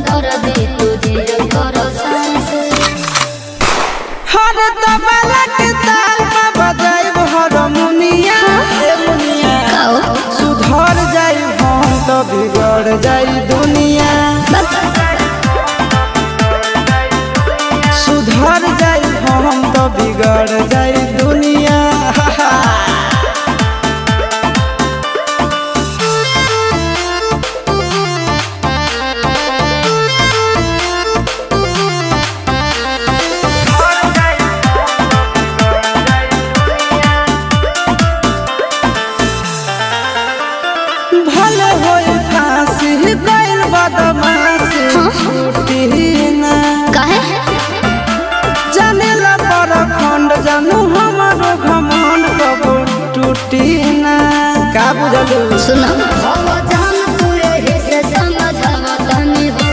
कर दे तुझे कर सांस हर तबला के ताल में बजाइब हारमोनिया सुधर जाई हम तो बिगड़ जाई दुनिया सुधर जाई हम तो बिगड़ जाई दुनिया भले होई फांसी गइल बदमाशी छूटी ना काहे जानेला पर खंड जानू हमारो घमंड कबो टूटी ना का बुझलू सुनो